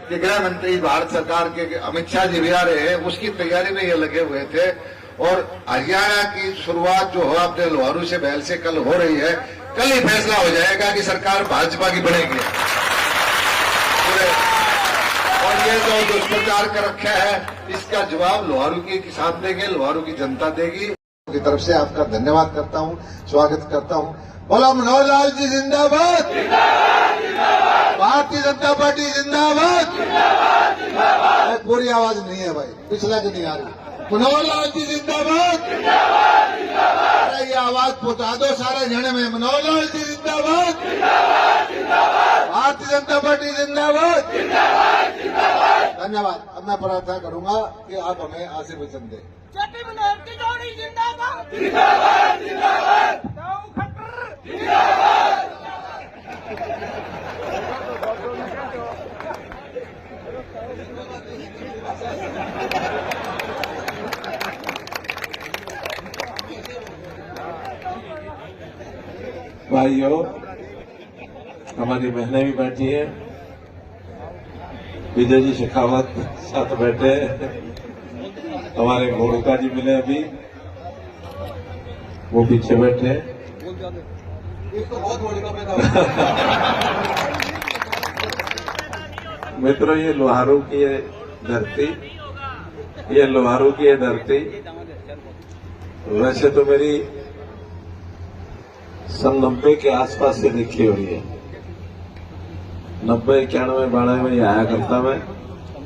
कि गृह मंत्री भारत सरकार के अमित शाह जी भी आ रहे हैं, उसकी तैयारी में ये लगे हुए थे। और हरियाणा की शुरुआत जो हो अपने लोहारू से बहल से कल हो रही है, कल ही फैसला हो जाएगा कि सरकार भाजपा की बनेगी। और ये जो दुष्प्रचार कर रखा है, इसका जवाब लोहारू के किसान देंगे, लोहारू की जनता देगी। की तरफ से आपका धन्यवाद करता हूं, स्वागत करता हूं। बोला मनोहर लाल जी जिंदाबाद, भारतीय जनता पार्टी जिंदाबाद। पूरी आवाज नहीं है भाई, पिछला की नहीं आ रही। मनोहर लाल जी जिंदाबाद, अरे ये आवाज पहुंचा दो सारे जने में। मनोहर लाल जी जिंदाबाद, भारतीय जनता पार्टी जिंदाबाद। धन्यवाद। अब मैं प्रार्थना करूंगा कि आप हमें आशीर्वचन दें। मनोहर की जोड़ी जिंदाबाद, जिंदाबाद, जिंदाबाद, जिंदाबाद। भाइयों, हमारी बहनें भी बैठी है, विजय जी शेखावत साथ बैठे, हमारे घोड़का जी मिले अभी, वो पीछे बैठे। मित्रों, ये लोहारू की है धरती, ये लोहारू की है धरती। वैसे तो मेरी 90 के आसपास से देखी हुई है, 90, 91, 92 में ये आया करता मैं।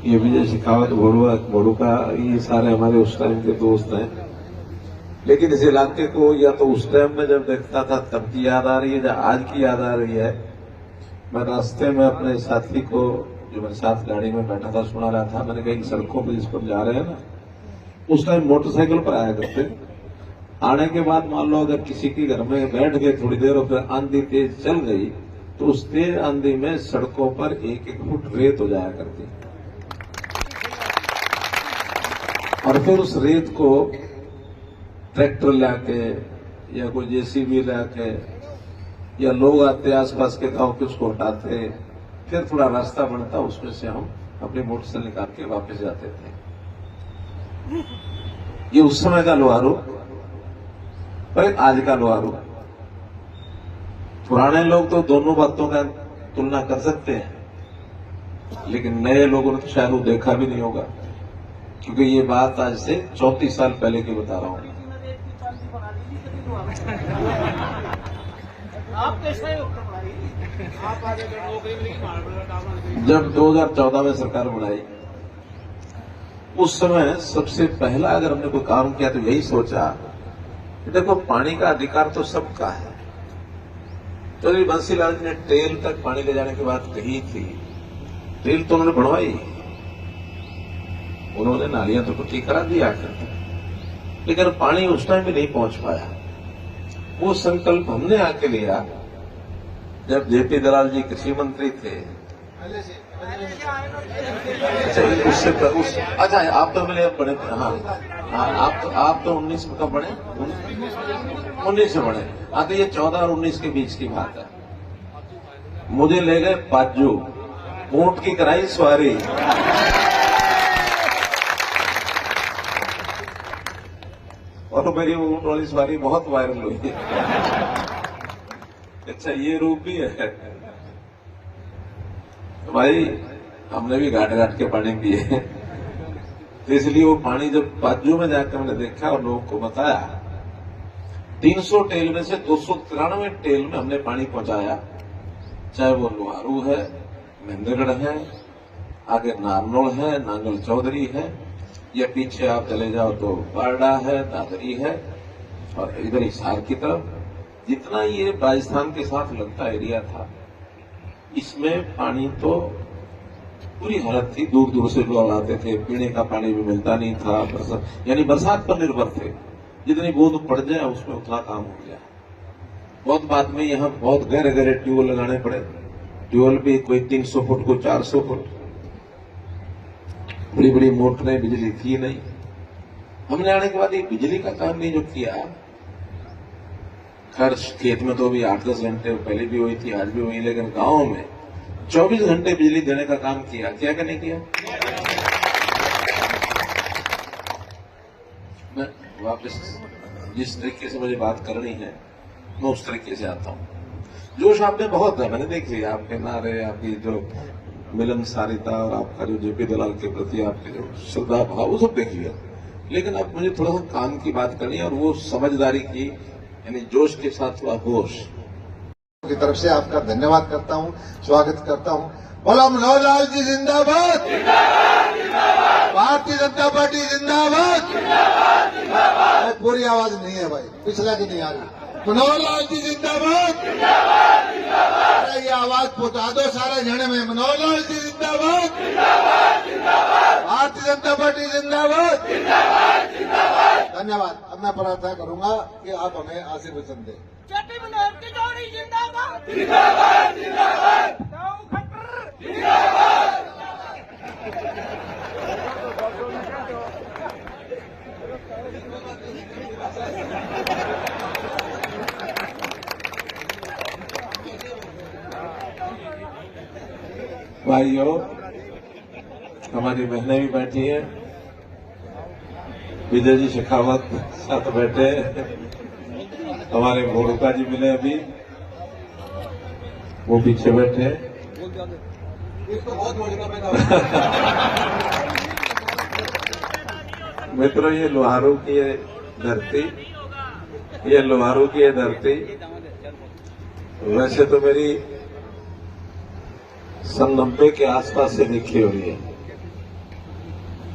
ये विजय शेखावत, घोड़का, ये सारे हमारे उस टाइम के दोस्त हैं। लेकिन इस इलाके को या तो उस टाइम में जब देखता था तब की याद आ रही है, या आज की याद आ रही है। मैं रास्ते में अपने साथी को, जो मेरे साथ गाड़ी में बैठा था, सुना रहा था। मैंने कहा सड़कों पर जिस पर जा रहे हैं ना, उस टाइम मोटरसाइकिल पर आया करते। आने के बाद मान लो अगर किसी के घर में बैठ गए थोड़ी देर और फिर आंधी तेज चल गई, तो उस तेज आंधी में सड़कों पर 1-1 फुट रेत हो जाया करती। और फिर उस रेत को ट्रैक्टर लाके या कोई जेसीबी लाके या लोग आते आसपास के गांव के उसको हटाते, फिर थोड़ा रास्ता बनता, उसमें से हम अपनी मोटरसाइकिल निकाल के वापस जाते थे। ये उस समय का लोहारू, पर आज का लोहारू। पुराने लोग तो दोनों बातों का तुलना कर सकते हैं, लेकिन नए लोगों ने तो शायद वो देखा भी नहीं होगा, क्योंकि ये बात आज से 34 साल पहले की बता रहा हूं। जब 2014 में सरकार बनाई, उस समय सबसे पहला अगर हमने कोई काम किया तो यही सोचा कि देखो पानी का अधिकार तो सबका है। चौधरी बंसीलाल जी ने टेल तक पानी ले जाने की बात कही थी। टेल तो उन्होंने बनवाई, उन्होंने नालियां तो ठीक करा दिया, लेकिन पानी उस टाइम भी नहीं पहुंच पाया। वो संकल्प हमने आके लिया जब जेपी दलाल जी कृषि मंत्री थे। अच्छा आप तो मिले बड़े, हाँ आप तो 19 का बने, 19 से बने। हाँ, तो ये 14 और 19 के बीच की बात है। मुझे ले गए बाजू, ऊंट की कराई सवारी। और मेरी ऊंट वाली सवारी बहुत वायरल हुई। अच्छा, ये रूप भी है भाई। हमने भी घाट घाट के पानी पिए, तो इसलिए वो पानी जब बाजू में जाकर मैंने देखा और लोगों को बताया, 300 टेल में से 293 टेल में हमने पानी पहुंचाया। चाहे वो लोहारू है, महेंद्रगढ़ है, आगे नारनौल है, नांगल चौधरी है, या पीछे आप चले जाओ तो बारडा है, दादरी है, और इधर हिसार की तरफ जितना ये राजस्थान के साथ लगता एरिया था, इसमें पानी तो पूरी हालत थी। दूर दूर से लोग आते थे, पीने का पानी भी मिलता नहीं था। यानी बरसात पर निर्भर थे, जितनी बूंद पड़ जाए उसमें उतना काम हो गया। बहुत बाद में यहाँ बहुत गहरे गहरे ट्यूबवेल लगाने पड़े। ट्यूबवेल भी कोई 300 फुट, को 400 फुट, बड़ी बड़ी मोटरें, बिजली थी नहीं। हमने आने के बाद ये बिजली का काम नहीं जो किया, खैर खेत में तो अभी 8-10 घंटे पहले भी हुई थी, आज भी हुई, लेकिन गांव में 24 घंटे बिजली देने का काम किया कि नहीं किया? मैं वापस जिस तरीके से मुझे बात करनी है मैं उस तरीके से आता हूं। जोश आप में बहुत है, मैंने देख लिया आपके नारे, आपकी जो मिलनसारिता और आपका जो जेपी दलाल के प्रति आपके जो श्रद्धा भाव, वो सब देख लिया। लेकिन अब मुझे थोड़ा सा काम की बात करनी है और वो समझदारी की, यानी जोश के साथ थोड़ा होश। की तरफ से आपका धन्यवाद करता हूं, स्वागत करता हूं। बोलो मनोहर लाल जी जिंदाबाद, भारतीय जनता पार्टी जिंदाबाद। पूरी आवाज नहीं है भाई, पिछला की नहीं आ रही। मनोहर लाल जी जिंदाबाद, अरे ये आवाज पहुंचा दो सारे जने में। मनोहर लाल जी जिंदाबाद, भारतीय जनता पार्टी जिंदाबाद। धन्यवाद। अब मैं प्रार्थना करूंगा कि आप हमें आशीर्वचन दें। चट्टी मनोहर की जोड़ी जिंदाबाद जिंदाबाद जिंदाबाद। दाऊ खट्टर जिंदाबाद। भाइयों, हमारी बहनें भी बैठी हैं, विजय जी शेखावत साथ बैठे, हमारे भोरुका जी मिले अभी, वो पीछे बैठे। मित्रों, ये लोहारू की ये धरती, ये लोहारू की ये धरती वैसे तो मेरी सन 90 के आसपास से देखी हुई है।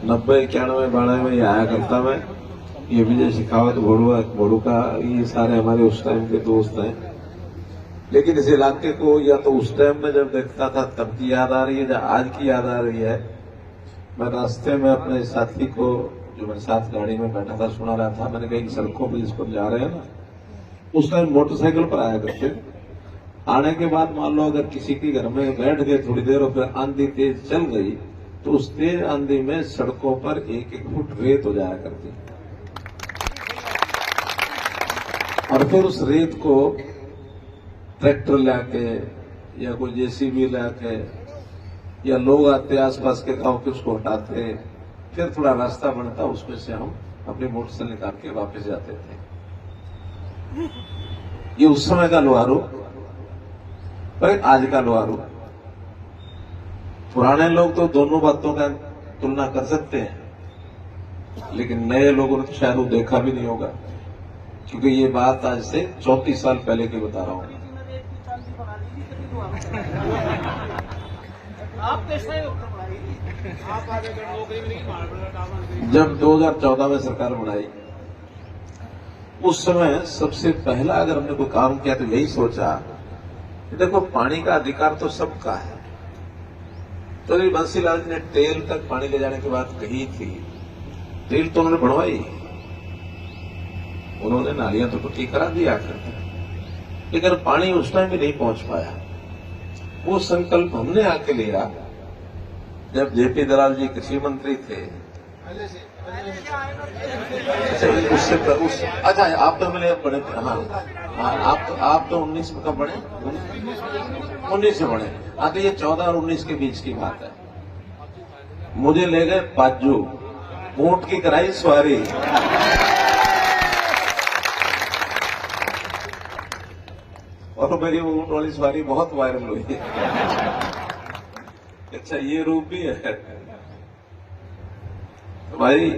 90, 91, 92 में ये आया करता मैं। ये विजय शेखावत, भोरुका, ये सारे हमारे उस टाइम के दोस्त हैं। लेकिन इस इलाके को या तो उस टाइम में जब देखता था तब की याद आ रही है या आज की याद आ रही है। मैं रास्ते में अपने साथी को, जो मेरे साथ गाड़ी में बैठा था, सुना रहा था। मैंने कहीं सड़कों पर जिस पर जा रहे हैं ना, उस टाइम मोटरसाइकिल पर आया करते। आने के बाद मान लो अगर किसी के घर में बैठ गए थोड़ी देर और फिर आंधी तेज चल गई तो उस तेज आंधी में सड़कों पर 1-1 फुट रेत हो जाया करती, और फिर उस रेत को ट्रैक्टर लाके या कोई जेसीबी लाके या लोग आते आसपास के गांव के उसको हटाते, फिर थोड़ा रास्ता बनता, उसमें से हम अपनी मोटरसाइकिल निकाल के वापस जाते थे। ये उस समय का लोहारू, पर आज का लोहारू। पुराने लोग तो दोनों बातों का तुलना कर सकते हैं, लेकिन नए लोगों ने तो शायद वो देखा भी नहीं होगा, क्योंकि ये बात आज से 34 साल पहले की बता रहा हूं। जब 2014 में सरकार बनाई, उस समय सबसे पहला अगर हमने कोई काम किया तो यही सोचा, देखो पानी का अधिकार तो सबका है। तो बंसीलाल जी ने टेल तक पानी ले जाने की बात कही थी। टेल तो उन्होंने बढ़वाई, उन्होंने नालियां तो ठीक करा दिया करते, लेकिन पानी उस टाइम भी नहीं पहुंच पाया। वो संकल्प हमने आके लिया जब जेपी दलाल जी कृषि मंत्री थे। अच्छा आप तो मिले बड़े, हाँ आप तो 19 में कब बने? 19 में बने। हाँ, तो ये 14 और 19 के बीच की बात है। मुझे ले गए पाजू, ऊंट की कराई सवारी, और मेरी वो ऊंट वाली सवारी बहुत वायरल हुई। अच्छा, ये रूप भी है भाई।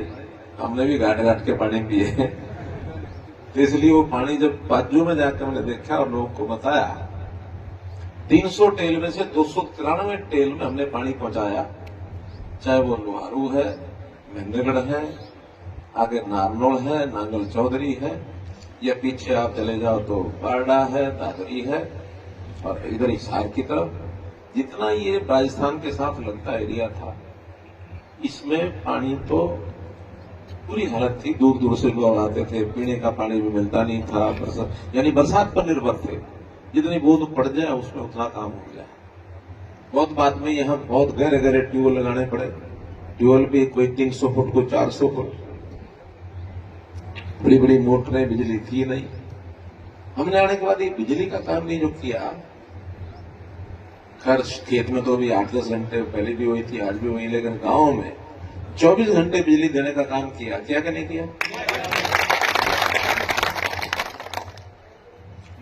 हमने भी घाट घाट के पानी पिए, तो इसलिए वो पानी जब बाजू में जाकर मैंने देखा और लोगों को बताया, 300 टेल में से 293 टेल में हमने पानी पहुंचाया। चाहे वो लोहारू है, महेंद्रगढ़ है, आगे नारनौल है, नांगल चौधरी है, या पीछे आप चले जाओ तो बारडा है, दादरी है, और इधर हिसार की तरफ जितना ये राजस्थान के साथ लगता एरिया था, इसमें पानी तो पूरी हालत थी। दूर दूर से लोग आते थे, पीने का पानी भी मिलता नहीं था। यानी बरसात पर निर्भर थे, जितनी बूंद पड़ जाए उसमें उतना काम हो जाए। बहुत बाद में यहाँ बहुत गहरे गहरे ट्यूबवेल लगाने पड़े। ट्यूबवेल भी कोई 300 फुट, कोई 400 फुट, बड़ी बड़ी मोटरें, बिजली थी नहीं। हमने आने के बाद ये बिजली का काम नहीं जो किया, खैर खेत में तो अभी 8-10 घंटे पहले भी हुई थी, आज भी हुई, लेकिन गांव में 24 घंटे बिजली देने का काम किया कि नहीं किया?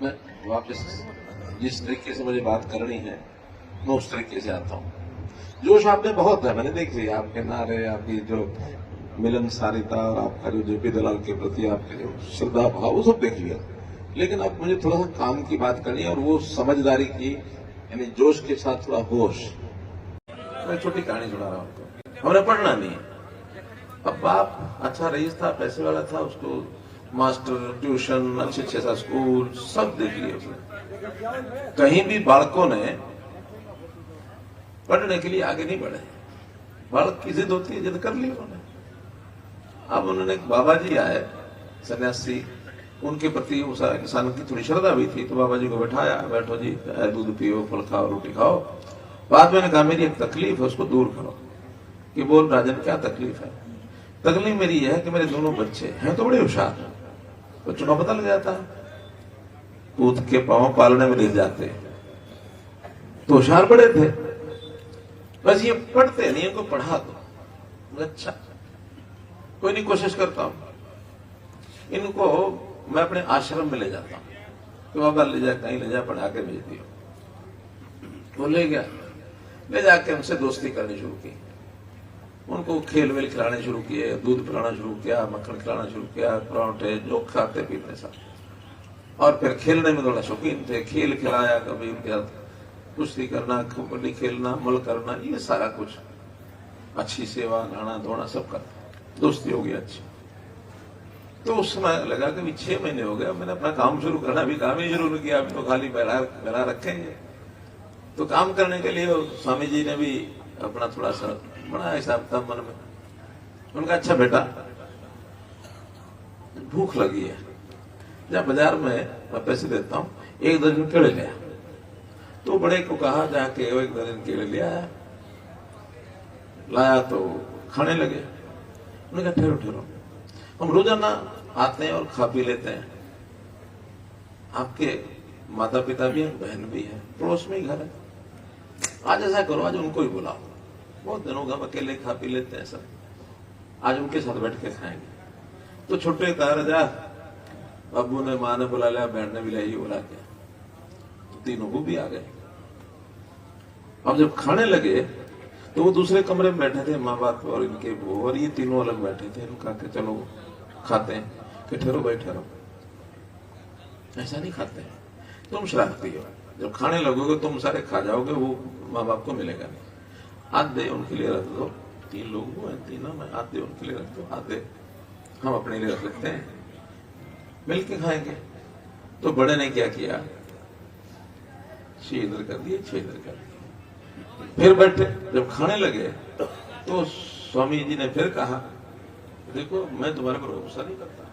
मैं वापस जिस तरीके से मुझे बात करनी है मैं उस तरीके से आता हूं। जोश आप में बहुत है, मैंने देख लिया आपके नारे, आपकी जो मिलनसारिता और आपका जो जेपी दलाल के प्रति आपके जो श्रद्धा भाव, वो सब देख लिया। लेकिन अब मुझे थोड़ा सा काम की बात करनी है और वो समझदारी की, यानी जोश के साथ थोड़ा होश। मैं छोटी कहानी सुना रहा हूं आपको। हमने पढ़ना नहीं है। अब बाप अच्छा रईस था, पैसे वाला था, उसको मास्टर, ट्यूशन, अच्छे सा स्कूल सब दे दिए उसने। कहीं भी बालकों ने पढ़ने के लिए आगे नहीं बढ़े। बालक की जिद होती है, जिद कर ली उन्होंने। अब उन्होंने एक बाबा जी आए सन्यासी, उनके प्रति उस इंसान की थोड़ी श्रद्धा भी थी, तो बाबा जी को बैठाया, बैठो जी, दूध पियो, फल खाओ, रोटी खाओ। बाद में कहा मेरी एक तकलीफ है, उसको दूर करो। कि बोल राजन क्या तकलीफ है? तकलीफ मेरी यह है कि मेरे दोनों बच्चे हैं तो बड़े होशियार, बच्चों का पता लग जाता है, पूत के पांव पालने में ले जाते, तो होशियार बड़े थे, बस ये पढ़ते नहीं, इनको पढ़ा दो। अच्छा कोई नहीं, कोशिश करता हूं, इनको मैं अपने आश्रम में ले जाता हूं, तो बाबा ले जा, कहीं ले जा, पढ़ा के भेज दियो। वो ले गया, ले जाके उनसे दोस्ती करनी शुरू की, उनको खेल वेल खिलाने शुरू किए, दूध पिलाना शुरू किया, मक्खन खिलाना शुरू किया, परांठे जो खाते पीते सब। और फिर खेलने में थोड़ा शौकीन थे, खेल खिलाया, कभी उनके साथ कुश्ती करना, कबड्डी खेलना, मल करना, ये सारा कुछ, अच्छी सेवा, नहाना धोना सब करते, दोस्ती हो गई अच्छी। तो उस समय लगा कि 6 महीने हो गए, मैंने अपना काम शुरू करना, अभी काम ही शुरू नहीं किया, अभी तो खाली बैठा रखेंगे। तो काम करने के लिए स्वामी जी ने भी अपना थोड़ा सा बड़ा हिसाब था मन में। उनका अच्छा बेटा भूख लगी है, जब बाजार में मैं पैसे देता हूं, 1 दर्जन केले ले आ। तो बड़े को कहा जाके 1 दर्जन केले ले आया, लाया तो खाने लगे। उन्होंने कहा ठहरो ठहरो, हम रोजाना आते हैं और खा पी लेते हैं, आपके माता पिता भी हैं, बहन भी है, पड़ोस में ही घर है, आज ऐसा करो, आज उनको ही बुलाओ, बहुत दिनों का अकेले खा पी लेते हैं सब, आज उनके साथ बैठ के खाएंगे। तो छोटे कहा राजा, बाबू ने, माँ ने बुला लिया, बहन ने भी लाई बुला के, तो तीनों को भी आ गए। अब जब खाने लगे तो वो दूसरे कमरे में बैठे थे, माँ बाप और इनके वो, और ये तीनों अलग बैठे थे। इन्होंने कहा कि चलो खाते हैं, कि ठहरो भाई ठहरो, ऐसा नहीं खाते हैं, तुम शरारती हो, जब खाने लगोगे तुम सारे खा जाओगे, वो माँ बाप को मिलेगा नहीं। आधे उनके लिए रख दो, 3 लोग हैं, तीनों में आधे उनके लिए रख दो, आधे हम अपने लिए रख लेते हैं, मिलके खाएंगे। तो बड़े ने क्या किया, 6 इधर कर दिए, 6 इधर कर दिए। फिर बैठे, जब खाने लगे तो स्वामी जी ने फिर कहा, देखो मैं तुम्हारे पर गुस्सा नहीं करता,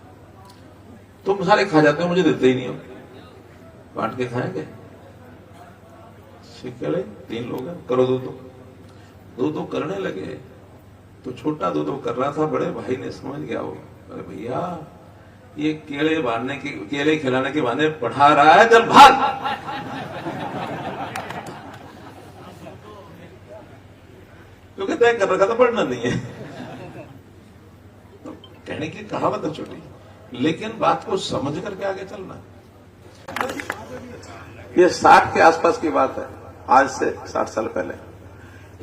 तुम सारे खा जाते हो, मुझे देते ही नहीं हो, बांट के खाएंगे। केले 3 लोग हैं, करो 2-2 करने लगे। तो छोटा 2-2 कर रहा था, बड़े भाई ने समझ गया, वो अरे भैया ये केले बांटने के, केले खिलाने के बहाने पढ़ा रहा है, चल भाग। तो कहते हैं कर रखा था, पढ़ना नहीं है। तो कहने की कहावत है छोटी, लेकिन बात को समझ करके आगे चलना। ये 60 के आसपास की बात है, आज से 60 साल पहले।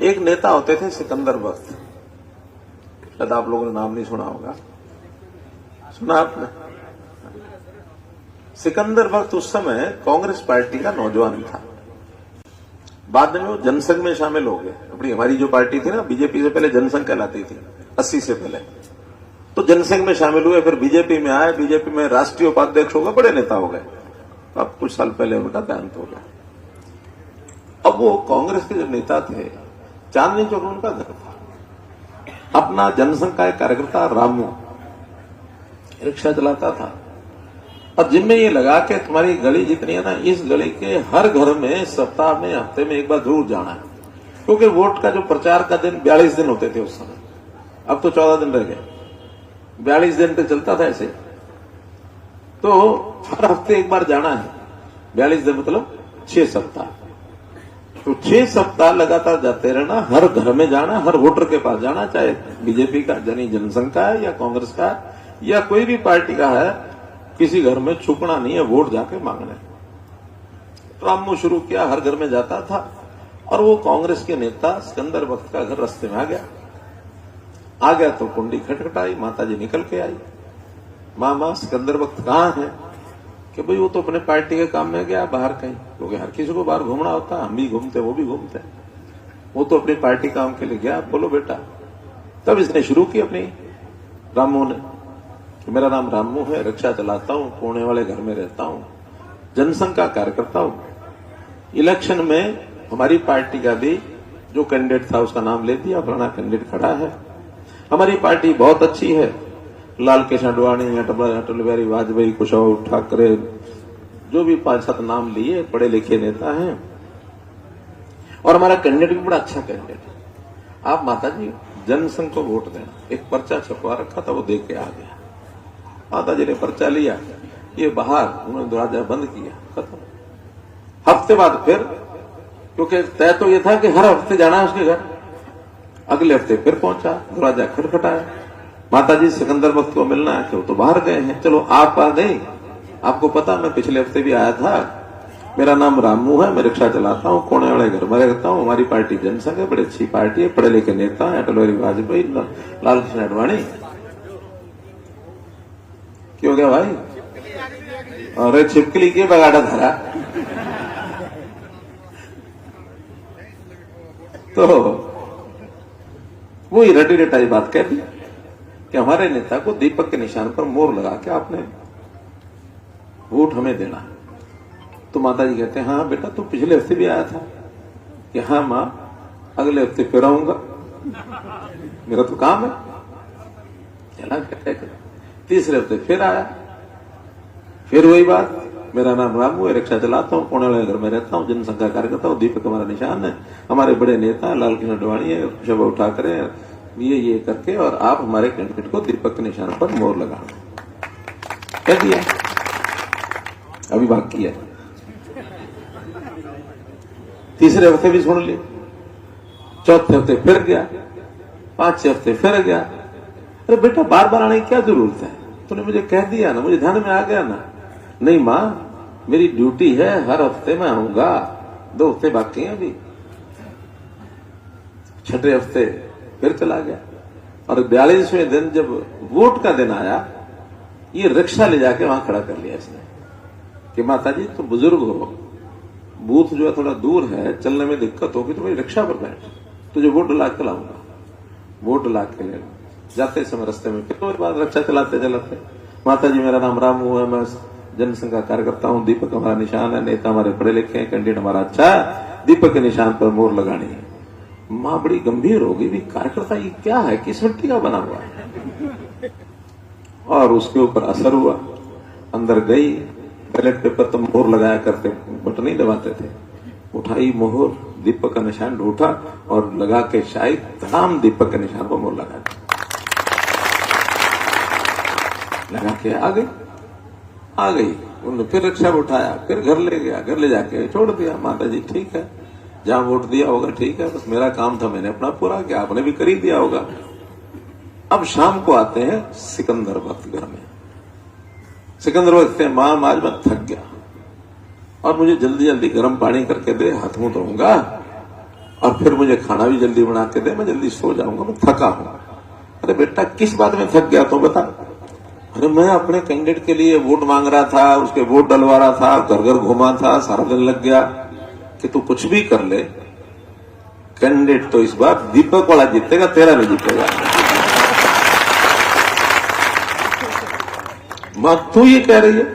एक नेता होते थे सिकंदर बख्त, शायद आप लोगों ने नाम नहीं सुना होगा, सुना आपने? सिकंदर बख्त उस समय कांग्रेस पार्टी का नौजवान था, बाद में वो जनसंघ में शामिल हो गए। अपनी हमारी जो पार्टी थी ना, बीजेपी से पहले जनसंघ कहलाती थी, 80 से पहले, तो जनसंघ में शामिल हुए, फिर बीजेपी में आए, बीजेपी में राष्ट्रीय उपाध्यक्ष हो गए, बड़े नेता हो गए। अब कुछ साल पहले उनका देहांत हो गया। अब वो कांग्रेस के जो नेता थे, चांदनी चौक में उनका घर था। अपना जनसंघ का एक कार्यकर्ता रामू रिक्शा चलाता था, और जिनमें ये लगा कि तुम्हारी गली जितनी है ना, इस गली के हर घर में सप्ताह में, हफ्ते में एक बार जरूर जाना है, क्योंकि वोट का जो प्रचार का दिन 42 दिन होते थे उस समय, अब तो 14 दिन रह गए, 42 दिन तक चलता था ऐसे। तो हर हफ्ते एक बार जाना है, 42 दिन मतलब 6 सप्ताह। तो 6 सप्ताह लगातार जाते रहना, हर घर में जाना, हर वोटर के पास जाना, चाहे बीजेपी का जनसंघ का है या कांग्रेस का है या कोई भी पार्टी का है, किसी घर में छुपना नहीं है, वोट जाके मांगने। रामू शुरू किया, हर घर में जाता था और वो कांग्रेस के नेता सिकंदर वक्त का घर रास्ते में आ गया तो कुंडी खटखटाई, माताजी निकल के आई, मामा सिकंदर वक्त कहाँ है? कि भाई वो तो अपने पार्टी के काम में गया बाहर कहीं, क्योंकि हर किसी को बाहर घूमना होता है, हम भी घूमते वो भी घूमते, वो तो अपनी पार्टी काम के लिए गया। बोलो बेटा, तब इसने शुरू की अपनी रामू ने कि मेरा नाम रामू है, रिक्शा चलाता हूं, पुणे वाले घर में रहता हूं, जनसंघ का कार्यकर्ता हूं। इलेक्शन में हमारी पार्टी का भी जो कैंडिडेट था उसका नाम ले दिया, फलाना कैंडिडेट खड़ा है, हमारी पार्टी बहुत अच्छी है, लाल कृष्ण आडवाणी, अटल बिहारी वाजपेयी, कुशवाहा ठाकरे, जो भी 5-7 नाम लिए, पढ़े लिखे नेता हैं, और हमारा कैंडिडेट भी बड़ा अच्छा कैंडिडेट है। आप माताजी जनसंघ को वोट देना। एक पर्चा छपवा रखा था, वो दे के आ गया। माताजी ने पर्चा लिया, ये बाहर उन्होंने दरवाजा बंद किया, खत्म। हफ्ते बाद फिर, क्योंकि तय तो ये था कि हर हफ्ते जाना है उसके घर, अगले हफ्ते फिर पहुंचा, दरवाजा खटखटाया, माताजी सिकंदर वक्त को मिलना है, क्यों तो बाहर गए हैं, चलो आप आ गए, आपको पता मैं पिछले हफ्ते भी आया था, मेरा नाम रामू है, मैं रिक्शा चलाता हूँ, कोने वाले घर में रहता हूँ, हमारी पार्टी जनसंघ है, बड़ी अच्छी पार्टी है, पढ़े लिखे नेता है, अटल बिहारी वाजपेयी, लाल कृष्ण आडवाणी। क्यों गया भाई? अरे छिपकली के बगाड़ा धरा। तो वो ही रटी रटाई बात कह दी कि हमारे नेता को दीपक के निशान पर मोहर लगा के आपने वोट हमें देना। तो माताजी कहते हैं, हाँ बेटा तू पिछले हफ्ते भी आया था। कि हाँ मां, अगले हफ्ते फिर आऊंगा, मेरा तो काम है। चला तीसरे हफ्ते फिर आया, फिर वही बात, मेरा नाम रामू है, रिक्शा चलाता हूँ, पुणे वाले घर में रहता हूँ, जनसंघ का कार्यकर्ता हूँ, दीपक हमारा निशान है, हमारे बड़े नेता लाल कृष्ण आडवाणी है, कुशवाहा ठाकरे हैं, ये करके, और आप हमारे कैंडिडेट को दीपक के निशान पर मोहर लगाना। कह दिया, अभी बाकी है। तीसरे हफ्ते भी सुन लिया, चौथे हफ्ते फिर गया, 5 हफ्ते फिर गया। अरे बेटा बार बार आने की क्या जरूरत है, तूने मुझे कह दिया ना, मुझे ध्यान में आ गया ना। नहीं मां, मेरी ड्यूटी है, हर हफ्ते मैं आऊंगा, 2 हफ्ते बाकी हैं अभी। 6ठे हफ्ते फिर चला गया, और 42वें दिन जब वोट का दिन आया, ये रिक्शा ले जाके वहां खड़ा कर लिया इसने कि माताजी तुम बुजुर्ग हो, बूथ जो है थोड़ा दूर है, चलने में दिक्कत होगी, तो मेरी रिक्शा पर बैठ, तुझे वोट ला के लाऊंगा। वोट ला के ले जाते समय रास्ते में फिर बाद रिक्शा चलाते चलाते, माताजी मेरा नाम रामू है, मैं जनसंघ का कार्यकर्ता हूं, दीपक हमारा निशान है, नेता हमारे पढ़े लिखे हैं, कैंडिडेट हमारा अच्छा है, दीपक के निशान पर मोहर लगानी है। मां बड़ी गंभीर हो गई, भी कार्यकर्ता ये क्या है, किस मिट्टी का बना हुआ है? और उसके ऊपर असर हुआ, अंदर गई, बैलेट पेपर तो मोहर लगाया करते, बटन नहीं दबाते थे, उठाई मोहर, दीपक का निशान ढूंढा और लगा के शायद तमाम दीपक के निशान पर मोहर लगा के आ गई। उन्होंने फिर रिक्शा उठाया, फिर घर ले गया, घर ले जाके छोड़ दिया। माताजी ठीक है, जहां वोट दिया होगा ठीक है, बस मेरा काम था, मैंने अपना पूरा किया, आपने भी कर ही दिया होगा। अब शाम को आते हैं सिकंदर वक्त घर में। सिकंदर वक्त से मां आज मैं थक गया और मुझे जल्दी जल्दी गर्म पानी करके दे, हाथ मुंह धोऊंगा और फिर मुझे खाना भी जल्दी बना के दे, मैं जल्दी सो जाऊंगा, मैं थका हूं। अरे बेटा किस बात में थक गया तो बता। अरे मैं अपने कैंडिडेट के लिए वोट मांग रहा था, उसके वोट डलवा रहा था, घर घर घुमा था, सारा दिन लग गया। कि तू कुछ भी कर ले, कैंडिडेट तो इस बार दीपक वाला जीतेगा, तेरा नहीं जीतेगा। मां तू ये कह रही है,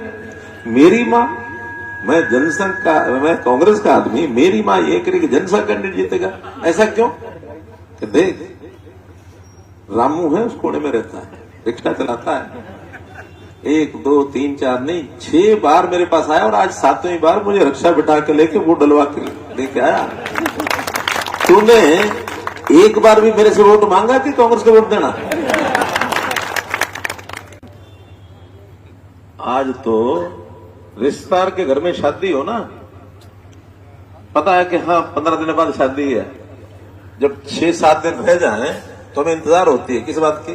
मेरी मां, मैं जनसंघ का, मैं कांग्रेस का आदमी, मेरी मां ये कह रही कि जनसंघ कैंडिडेट जीतेगा, ऐसा क्यों? कि देख रामू है, उस कोने में रहता है, रिक्शा चलाता है, 1 2 3 4 नहीं 6 बार मेरे पास आया, और आज 7वीं बार मुझे रिक्शा बिठा के लेके वोट डलवा के लेके आया। तूने एक बार भी मेरे से वोट मांगा कि कांग्रेस को वोट देना? आज तो रिश्तेदार के घर में शादी हो ना, पता है कि हाँ 15 दिन बाद शादी है, जब 6-7 दिन रह जाएं तो हमें इंतजार होती है किस बात की?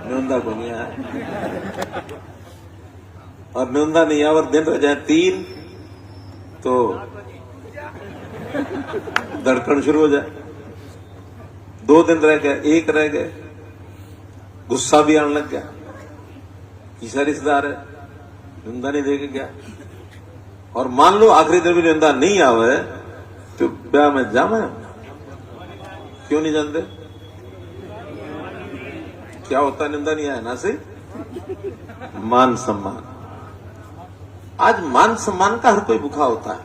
न्यूनता को नहीं आया, और न्यूनता नहीं आया और दिन रह जाए 3 तो धड़कन शुरू हो जाए। 2 दिन रह गए, 1 रह गए, गुस्सा भी आने लग गया, किसा रिश्तेदार है निंदा नहीं देके क्या? और मान लो आखिरी दिन भी निंदा नहीं आवे तो ब्याह में जावे, क्यों नहीं जानते? क्या होता है निंदा नहीं आया ना से? मान सम्मान। आज मान सम्मान का हर कोई भूखा होता है,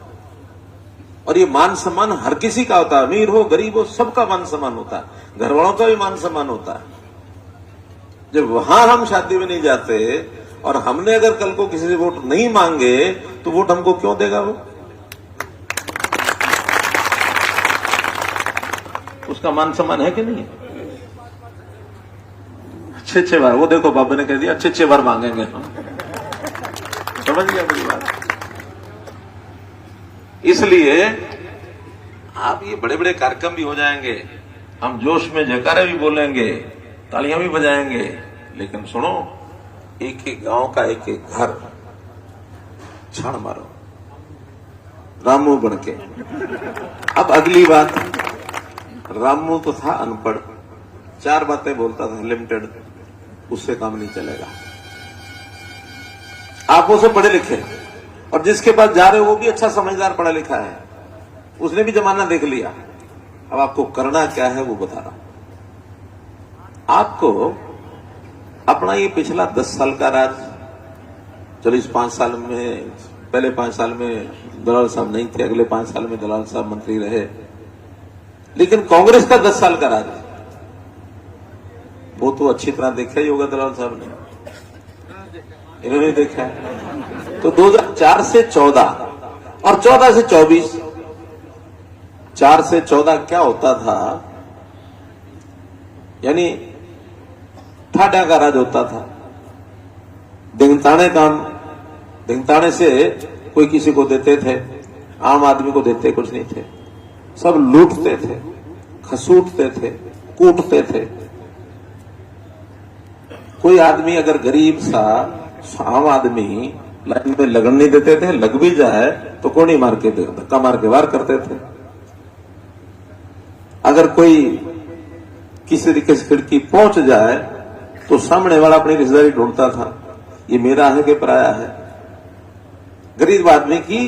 और ये मान सम्मान हर किसी का होता है, अमीर हो गरीब हो सबका मान सम्मान होता है, घर वालों का भी मान सम्मान होता है। जब वहां हम शादी में नहीं जाते और हमने अगर कल को किसी से वोट नहीं मांगे तो वोट हमको क्यों देगा वो? उसका मान सम्मान है कि नहीं? अच्छे बार वो देखो बाबा ने कह दिया अच्छे बार मांगेंगे हम, समझ गया बड़ी बात। इसलिए आप ये बड़े बड़े कार्यक्रम भी हो जाएंगे, हम जोश में जयकारे भी बोलेंगे, तालियां भी बजाएंगे, लेकिन सुनो एक एक गांव का एक एक घर छाड़ मारो रामू बन के। अब अगली बात, रामू तो था अनपढ़, 4 बातें बोलता था लिमिटेड, उससे काम नहीं चलेगा। आप उसे पढ़े लिखे, और जिसके पास जा रहे हो वो भी अच्छा समझदार पढ़ा लिखा है, उसने भी जमाना देख लिया। अब आपको करना क्या है वो बता रहा हूं। आपको अपना ये पिछला 10 साल का राज, चलो इस 5 साल में, पहले 5 साल में दलाल साहब नहीं थे, अगले 5 साल में दलाल साहब मंत्री रहे, लेकिन कांग्रेस का 10 साल का राज वो तो अच्छी तरह देखा ही होगा दलाल साहब ने, इन्होंने देखा है। तो 2004 से 14 और 14 से 24, 4 से 14 क्या होता था, यानी ठाडा का राज होता था। दिंगताने से कोई किसी को देते थे, आम आदमी को देते कुछ नहीं थे, सब लूटते थे, खसूटते थे, कूटते थे। कोई आदमी अगर गरीब सा आम आदमी लाइन में लगन नहीं देते थे, लग भी जाए तो कोनी मार के धक्का मार के वार करते थे। अगर कोई किसी तरीके से खिड़की पहुंच जाए तो सामने वाला अपनी रिश्तेदारी ढूंढता था, ये मेरा है कि पराया है। गरीब आदमी की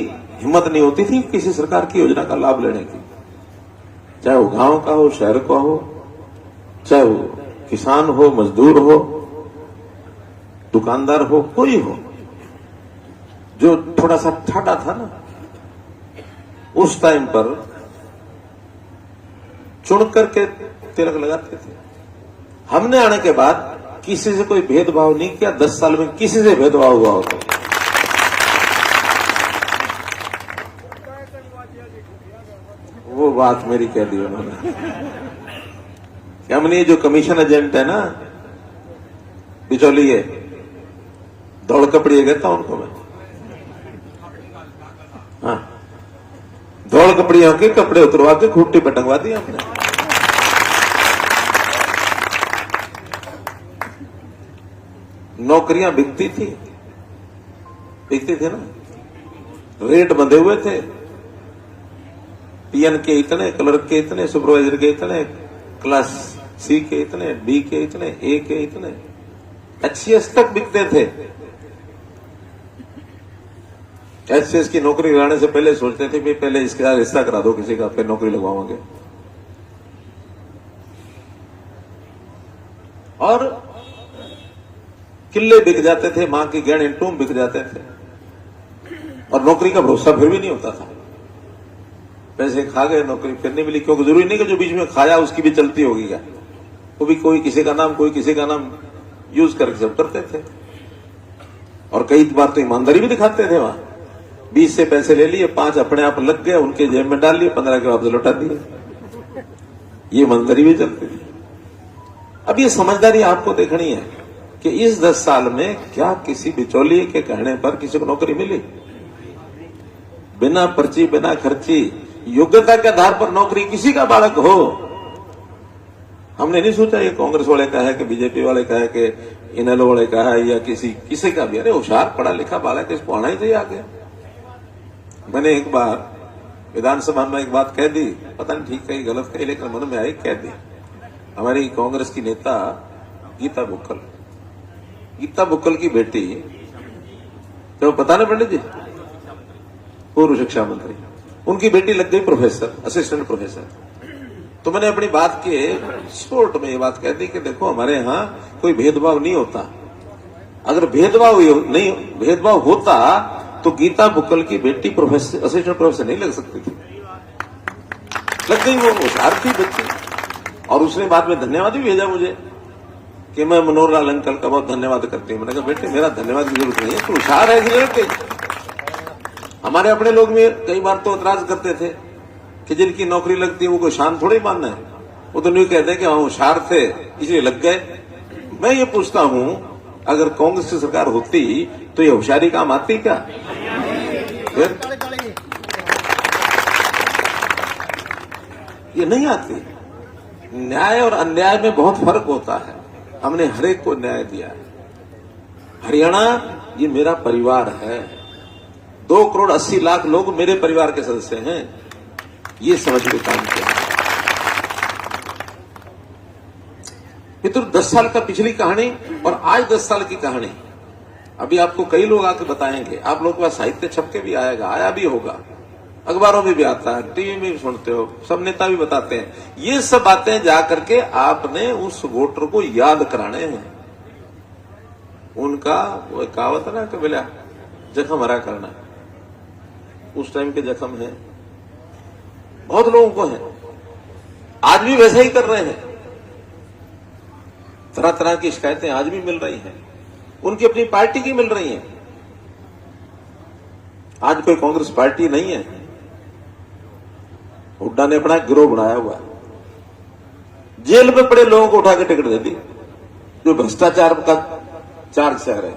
हिम्मत नहीं होती थी किसी सरकार की योजना का लाभ लेने की, चाहे वो गांव का हो, शहर का हो, चाहे वो किसान हो, मजदूर हो, दुकानदार हो, कोई हो। जो थोड़ा सा ठाडा था ना, उस टाइम पर चुन करके तिलक लगाते थे। हमने आने के बाद किसी से कोई भेदभाव नहीं किया, 10 साल में किसी से भेदभाव हुआ होता। वो बात मेरी कह दी उन्होंने। हमने जो कमीशन एजेंट है ना, बिचौलिए, दौड़ कपड़िए कहता हूं उनको मैं, हाँ, दौड़ कपड़ियों के कपड़े उतरवा के खूंटी पे टंगवा दिया हमने। नौकरियां बिकती थी ना, रेट बंधे हुए थे, पीएन के इतने, क्लर्क के इतने, सुपरवाइजर के इतने, क्लास सी के इतने, बी के इतने, ए के इतने, एचसीएस तक बिकते थे। एचसीएस की नौकरी लगाने से पहले सोचते थे कि पहले इसके साथ रिश्ता करा दो किसी का, फिर नौकरी लगवाओगे। और किले बिक जाते थे, मां के गहने टूम बिक जाते थे, और नौकरी का भरोसा फिर भी नहीं होता था। पैसे खा गए, नौकरी फिर नहीं मिली, क्योंकि जरूरी नहीं कि जो बीच में खाया उसकी भी चलती होगी क्या, वो भी कोई किसी का नाम, कोई किसी का नाम यूज करके सब करते थे। और कई बार तो ईमानदारी भी दिखाते थे। वहां 20 से पैसे ले लिए, 5 अपने आप लग गए, उनके जेब में डाल लिए, 15 के वापस लौटा दिए। ये ईमानदारी भी चलती थी। अब ये समझदारी आपको देखनी है कि इस 10 साल में क्या किसी बिचौलिए के कहने पर किसी को नौकरी मिली? बिना पर्ची बिना खर्ची योग्यता के आधार पर नौकरी किसी का बालक हो। हमने नहीं सोचा ये कांग्रेस वाले का है कि बीजेपी वाले का है कि इनेलो वाले का है या किसी का भी। अरे होशियार पढ़ा लिखा बालक, इसको आना ही चाहिए आगे। मैंने एक बार विधानसभा में एक बात कह दी, पता नहीं ठीक कही गलत कही, लेकिन मन में आई कह दी। हमारी कांग्रेस की नेता गीता बुक्कल की बेटी, तो पता नहीं पंडित जी, पूर्व शिक्षा मंत्री, उनकी बेटी लग गई प्रोफेसर, असिस्टेंट प्रोफेसर। तो मैंने अपनी बात के शॉर्ट में ये बात कह दी कि देखो हमारे यहाँ कोई भेदभाव नहीं होता। अगर भेदभाव होता तो गीता बुक्कल की बेटी प्रोफेसर, असिस्टेंट प्रोफेसर नहीं लग सकती थी। लग गई, वो होशियार थी बच्ची। और उसने बाद में धन्यवाद भी भेजा मुझे कि मैं मनोहर लाल अंकल का बहुत धन्यवाद करती हूँ। मैंने कहा बेटे मेरा धन्यवाद की जरूरत नहीं है, तू होशियार है इसलिए लग गई। हमारे अपने लोग भी कई बार तो एतराज करते थे कि जिनकी नौकरी लगती है वो कोई शान थोड़ी मानना है, वो तो नहीं कहते कि हम होशियार थे इसलिए लग गए। मैं ये पूछता हूं अगर कांग्रेस की सरकार होती तो ये होशियारी काम आती क्या? फिर ये नहीं आती। न्याय और अन्याय में बहुत फर्क होता है। हमने हरेक को न्याय दिया है। हरियाणा ये मेरा परिवार है, 2 करोड़ 80 लाख लोग मेरे परिवार के सदस्य हैं, ये समझ के काम किया। मित्रों 10 साल का पिछली कहानी और आज 10 साल की कहानी अभी आपको कई लोग आके बताएंगे। आप लोगों के पास साहित्य छप के भी आएगा, आया भी होगा, अखबारों में भी आता है, टीवी में भी सुनते हो, सब नेता भी बताते हैं। ये सब बातें जाकर के आपने उस वोटर को याद कराने हैं। उनका वो कहावत है ना कि बोला जख्म हरा करना, उस टाइम के जख्म है, बहुत लोगों को है, आज भी वैसा ही कर रहे हैं। तरह तरह की शिकायतें आज भी मिल रही हैं, उनकी अपनी पार्टी की मिल रही हैं। आज कोई कांग्रेस पार्टी नहीं है, हुड्डा ने अपना गिरोह बनाया हुआ है। जेल में पड़े लोगों को उठा के टिकट दे दी, जो भ्रष्टाचार का चार्ज शहर है।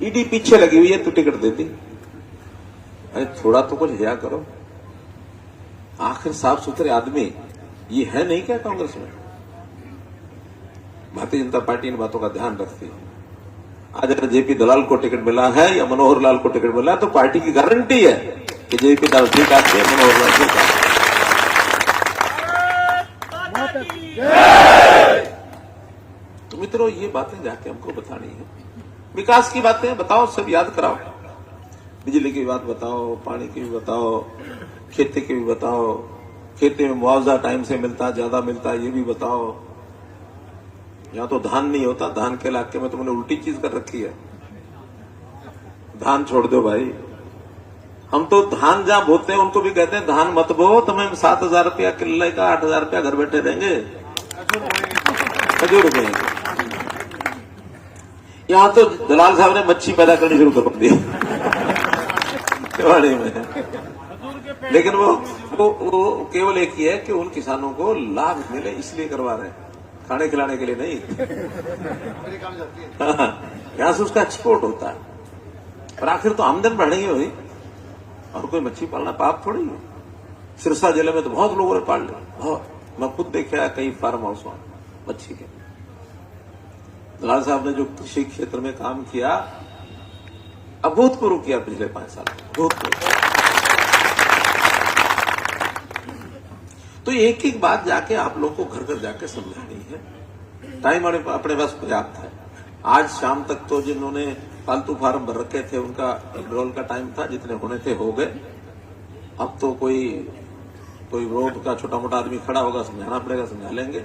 ईडी पीछे लगी हुई है तो टिकट दे दी। अरे थोड़ा तो कुछ हया करो। आखिर साफ सुथरे आदमी ये है नहीं क्या कांग्रेस में? भारतीय जनता पार्टी इन बातों का ध्यान रखती है। आज अगर जेपी दलाल को टिकट मिला है या मनोहर लाल को टिकट मिला है तो पार्टी की गारंटी है कि जेपी दलाल ठीक आदमी है, मनोहर लाल ठीक आदमी। तो मित्रों ये बातें जाके हमको बतानी है। विकास की बातें बताओ, सब याद कराओ। बिजली की बात बताओ, पानी की भी बताओ, खेती की भी बताओ, खेती में मुआवजा टाइम से मिलता, ज्यादा मिलता, ये भी बताओ। यहां तो धान नहीं होता, धान के इलाके में तुमने उल्टी चीज कर रखी है। धान छोड़ दो भाई, हम तो धान जहां बोते हैं उनको भी कहते हैं धान मत बो, तुम्हें 7,000 रुपया किले का 8,000 रुपया घर बैठे देंगे, खजूर देंगे। यहां तो दलाल साहब ने मच्छी पैदा करनी शुरू कर दी खिवाड़ी में। लेकिन वो केवल एक ही है कि उन किसानों को लाभ मिले इसलिए करवा रहे हैं, खाने खिलाने के लिए नहीं। यहां से उसका एक्सपोर्ट होता है। पर आखिर तो आमदन बढ़ेगी हुई, और कोई मच्छी पालना पाप थोड़ी है। सिरसा जिले में तो बहुत लोगों ने पाल लिया, बहुत। मैं खुद देखा कई फार्म हाउस मच्छी के। दलाल साहब ने जो कृषि क्षेत्र में काम किया, अभूतपूर्व किया पिछले 5 साल, अभूतपूर्व। तो एक एक बात जाके आप लोग को घर घर जाके समझानी है। टाइम अपने पास पर्याप्त है। आज शाम तक तो जिन्होंने फालतू फार्म भर रखे थे उनका एनरोल का टाइम था, जितने होने थे हो गए। अब तो कोई रोड का छोटा मोटा आदमी खड़ा होगा, समझाना पड़ेगा, समझा लेंगे।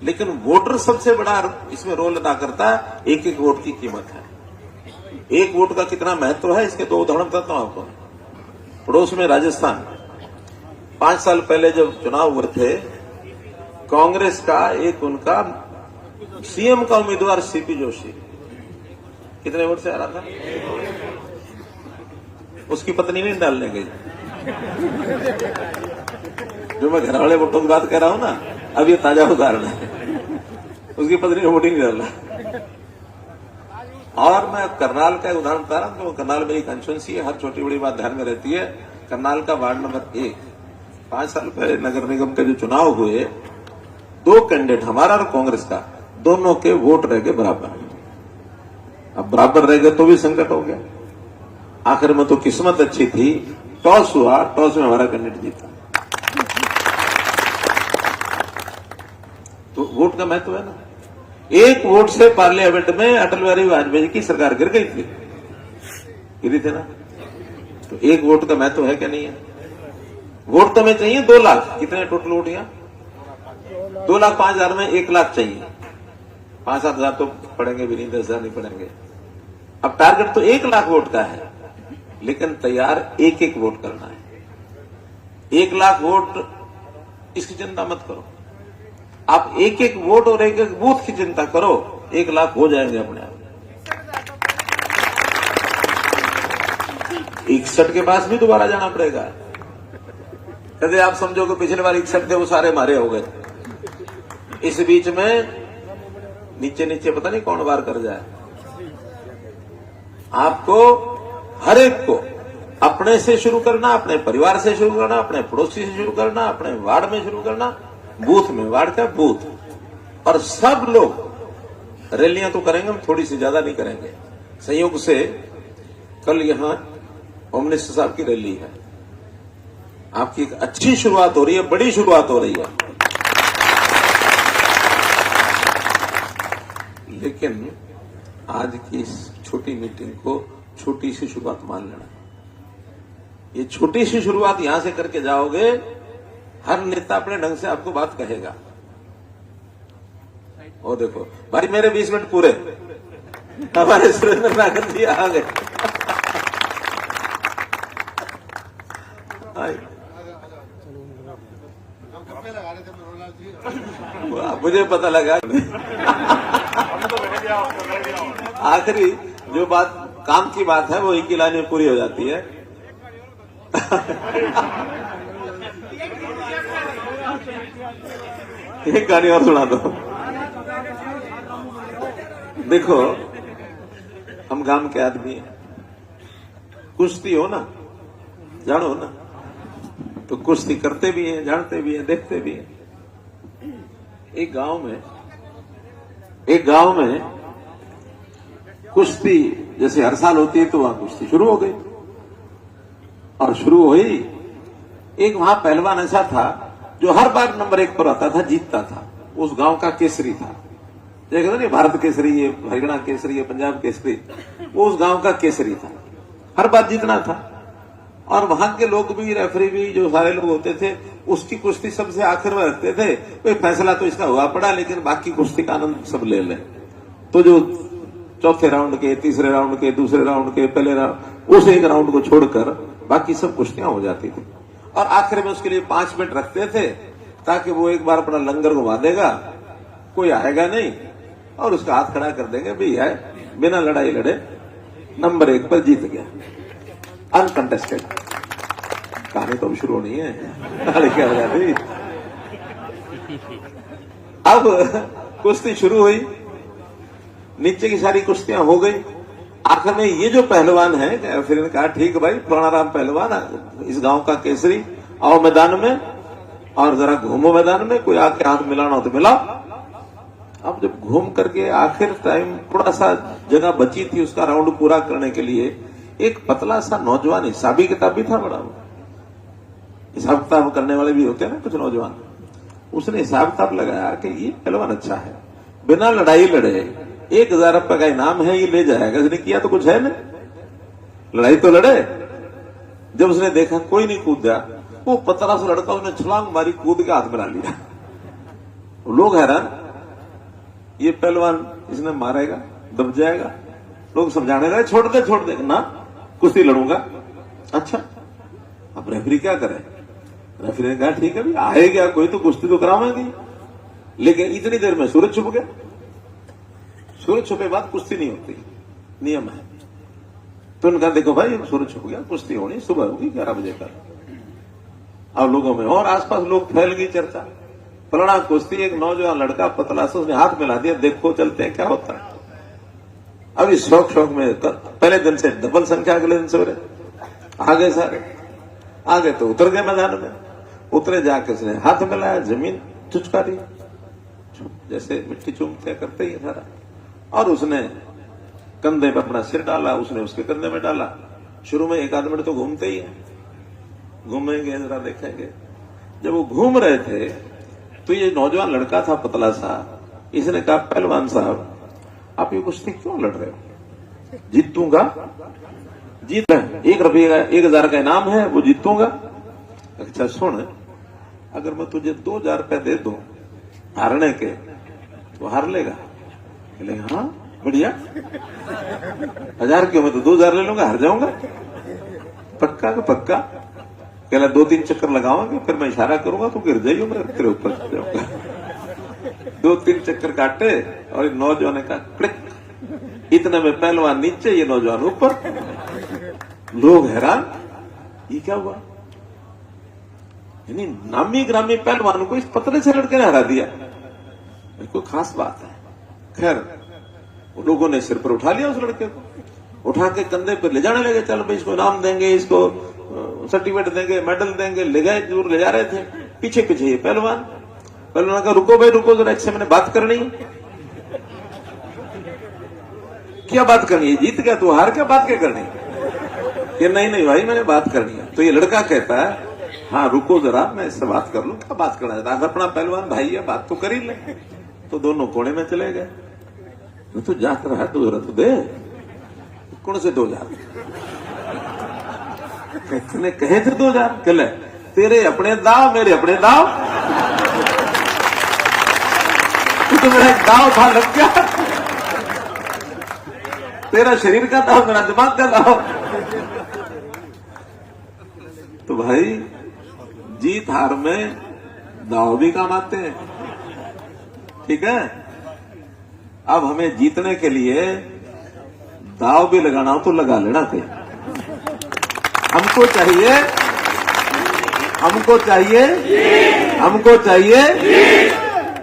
लेकिन वोटर सबसे बड़ा इसमें रोल अदा करता है। एक एक वोट की कीमत है, एक वोट का कितना महत्व है, इसके 2 उदाहरण बताता हूं आपको। पड़ोस में राजस्थान, 5 साल पहले जब चुनाव हुए थे, कांग्रेस का एक उनका सीएम का उम्मीदवार सीपी जोशी कितने वोट से आ रहा था? उसकी पत्नी नहीं डालने गई। जो मैं घर वाले वोटों की बात कर रहा हूं ना, अब ये ताजा उदाहरण है। उसकी पत्नी ने वोटिंग नहीं डाला। और मैं करनाल का उदाहरण बता रहा हूं, तो करनाल मेरी कंस्टिट्यूंसी है, हर छोटी बड़ी बात ध्यान में रहती है। करनाल का वार्ड नंबर 1, 5 साल पहले नगर निगम के जो चुनाव हुए, 2 कैंडिडेट हमारा और कांग्रेस का, दोनों के वोट रह गए बराबर। अब बराबर रह गए तो भी संकट हो गया। आखिर में तो किस्मत अच्छी थी, टॉस हुआ, टॉस में हमारा कैंडिडेट जीता। तो वोट का महत्व है ना। एक वोट से पार्लियामेंट में अटल बिहारी वाजपेयी की सरकार गिर गई थी, गिरी थी ना। तो एक वोट का महत्व है क्या नहीं है? वोट तो हमें चाहिए 2 लाख। कितने टोटल वोट यहाँ? 2,05,000 में 1 लाख चाहिए। 5-7 हजार तो पड़ेंगे भी नहीं, 10 हजार नहीं पड़ेंगे। अब टारगेट तो 1 लाख वोट का है, लेकिन तैयार एक वोट करना है। 1 लाख वोट, इसकी चिंता मत करो। आप एक वोट और एक बूथ की चिंता करो, 1 लाख हो जाएंगे अपने आप। 61 के पास भी दोबारा जाना पड़ेगा। कहते आप समझो कि पिछले बार 61 थे, वो सारे मारे हो गए। इस बीच में नीचे नीचे पता नहीं कौन वार कर जाए। आपको हर एक को अपने से शुरू करना, अपने परिवार से शुरू करना, अपने पड़ोसी से शुरू करना, अपने वार्ड में शुरू करना, बूथ में, वार्ड का बूथ। और सब लोग रैलियां तो करेंगे, हम थोड़ी सी ज्यादा नहीं करेंगे। संयोग से कल यहां होम मिनिस्टर साहब की रैली है। आपकी एक अच्छी शुरुआत हो रही है, बड़ी शुरुआत हो रही है। लेकिन आज की इस छोटी मीटिंग को छोटी सी शुरुआत मान लेना। ये छोटी सी शुरुआत यहां से करके जाओगे, हर नेता अपने ढंग से आपको बात कहेगा। और देखो भाई, मेरे 20 मिनट पूरे, हमारे सुरेंद्र नागर जी आ गए। मुझे पता लगा आखिरी जो बात काम की बात है, वो एक ही लाइन में पूरी हो जाती है। एक गाने और सुना दो। देखो, हम गांव के आदमी हैं, कुश्ती हो ना, जानो ना, तो कुश्ती करते भी हैं, जानते भी हैं, देखते भी हैं। एक गांव में कुश्ती जैसे हर साल होती है, तो वहां कुश्ती शुरू हो गई। और शुरू हुई, एक वहां पहलवान ऐसा था जो हर बार नंबर 1 पर आता था, जीतता था। उस गांव का केसरी था। देखा नहीं, भारत केसरी, ये हरियाणा केसरी, ये पंजाब केसरी, वो उस गांव का केसरी था। हर बार जीतना था। और वहां के लोग भी, रेफरी भी, जो सारे लोग होते थे, उसकी कुश्ती सबसे आखिर में रखते थे। कोई फैसला तो इसका हुआ पड़ा, लेकिन बाकी कुश्ती का आनंद सब ले लें। तो जो चौथे राउंड के, तीसरे राउंड के, दूसरे राउंड के, पहले राउंड, उस एक राउंड को छोड़कर बाकी सब कुश्तियां हो जाती थी। और आखिर में उसके लिए 5 मिनट रखते थे, ताकि वो एक बार अपना लंगर घुमा देगा, कोई आएगा नहीं, और उसका हाथ खड़ा कर देंगे, भाई है, बिना लड़ाई लड़े नंबर 1 पर जीत गया, अनकंटेस्टेड। कहानी तो अब शुरू नहीं है, क्या हो जाती। अब कुश्ती शुरू हुई, नीचे की सारी कुश्तियां हो गई। आखिर में ये जो पहलवान है, फिर इन्होंने कहा ठीक भाई, प्रणराम पहलवान, इस गांव का केसरी, आओ मैदान में और जरा घूमो मैदान में, कोई आके हाथ मिलाना हो तो मिलाओ। अब जब घूम करके आखिर टाइम थोड़ा सा जगह बची थी उसका राउंड पूरा करने के लिए, एक पतला सा नौजवान, हिसाबी किताब भी था बड़ा, हिसाब किताब करने वाले भी होते हैं ना कुछ नौजवान, उसने हिसाब किताब लगाया कि ये पहलवान अच्छा है, बिना लड़ाई लड़े 1,000 रुपए का इनाम है, ये ले जाएगा। इसने किया तो कुछ है ना, लड़ाई तो लड़े। जब उसने देखा कोई नहीं कूदा, वो पतला सा लड़का, उसने छलांग मारी, कूद के हाथ मिला लिया। लोग हैरान, ये पहलवान इसने मारेगा, दब जाएगा। लोग समझाने लगे, छोड़ दे ना, कुश्ती लड़ूंगा। अच्छा, अब रेफरी क्या करे? रेफरी ने कहा ठीक है भाई, आएगा कोई तो कुश्ती तो करावाएंगे। लेकिन इतनी देर में सूरज छुप गया। सूरज छुपे बाद कुश्ती नहीं होती, नियम है। तो उनका देखो भाई, सूरज छुप गया, कुश्ती होनी सुबह होगी 11 बजे तक। अब लोगों में और आसपास लोग फैल गई चर्चा, फलाना कुश्ती, एक नौजवान लड़का पतला से, उसने हाथ मिला दिया, देखो चलते हैं क्या होता है। अब इस शौक में पहले दिन से डबल संख्या, अगले दिन सवेरे आ गए सारे। आ गए तो उतर गए मैदान में। उतरे जाके उसने हाथ मिलाया, जमीन चुचकारी, जैसे मिट्टी चूमते करते ही सारा। और उसने कंधे पर अपना सिर डाला, उसने उसके कंधे में डाला। शुरू में एक आध मिनट तो घूमते ही है, घूमेंगे जरा देखेंगे। जब वो घूम रहे थे तो ये नौजवान लड़का था पतला सा, इसने कहा पहलवान साहब आप ये कुश्ती क्यों लड़ रहे हो? जीतूंगा, जीत 1,000 का इनाम है, वो जीतूंगा। अच्छा सुन, अगर मैं तुझे 2,000 रुपए दे दूं हारने के तो हार लेगा? बोले हाँ बढ़िया, 1,000 क्यों, मैं तो 2,000 ले लूंगा, हार जाऊंगा। पक्का का पक्का? कहला 2-3 चक्कर लगाओगे, फिर मैं इशारा करूंगा तो गिर जाइयो, मैं तेरे ऊपर चढ़ जाऊंगा। 2-3 चक्कर काटे और नौजवान का क्लिक, इतने में पहलवान नीचे, ये नौजवान ऊपर। लोग हैरान, ये क्या हुआ? यानी नामी ग्रामी पहलवान को इस पतले से लड़के ने हरा दिया, कोई खास बात है। खैर लोगों ने सिर पर उठा लिया उस लड़के को, उठा के कंधे पर ले जाने लगे। चल भाई इसको इनाम देंगे, इसको सर्टिफिकेट देंगे, मेडल देंगे। ले गए, दूर ले जा रहे थे। पीछे पीछे ये पहलवान का रुको भाई रुको जरा, इससे मैंने बात करनी है। क्या बात करनी है? जीत गया तू, हार क्या बात क्या करनी? कि नहीं भाई मैंने बात करनी है। तो ये लड़का कहता है हाँ रुको जरा, मैं इससे बात कर लूं। क्या बात करना है? अपना पहलवान भाई है, बात तो कर ही ले। तो दोनों कोने में चले गए। तो जाकर रहा है तो जरा तो दे, कौन से 2,000? कितने कहे थे 2,000? कहले तेरे अपने दाव, मेरे अपने दाव। तो मेरा एक दाव था, लग गया। तेरा शरीर का दाव, मेरा दिमाग का दाव। तो भाई जीत हार में दाव भी काम आते हैं, ठीक है। अब हमें जीतने के लिए दाव भी लगाना हो तो लगा लेना थे। हमको चाहिए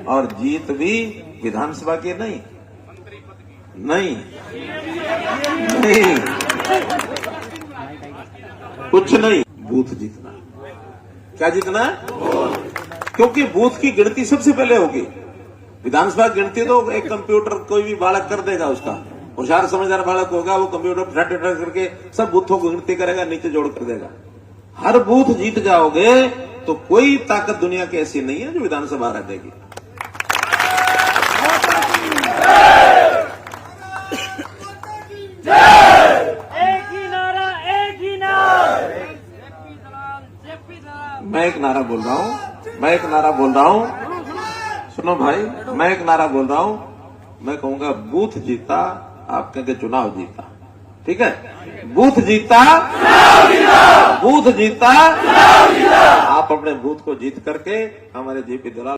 और जीत भी विधानसभा के नहीं, कुछ नहीं, बूथ जीतना। क्या जीतना? क्योंकि बूथ की गिनती सबसे पहले होगी। विधानसभा गिनती तो एक कंप्यूटर कोई भी बालक कर देगा, उसका होशियार समझदार बालक होगा, वो कंप्यूटर फट करके सब बूथों को गिनती करेगा, नीचे जोड़ कर देगा। हर बूथ जीत जाओगे तो कोई ताकत दुनिया की ऐसी नहीं है जो विधानसभा रह देगी। एक ही नारा, एक ही नारा। मैं एक नारा बोल रहा हूं, सुनो भाई, मैं एक नारा बोल रहा हूं। मैं कहूंगा बूथ जीता, आप कहेंगे चुनाव जीता, ठीक है। बूथ जीता, आप अपने बूथ को जीत करके हमारे जेपी दलाल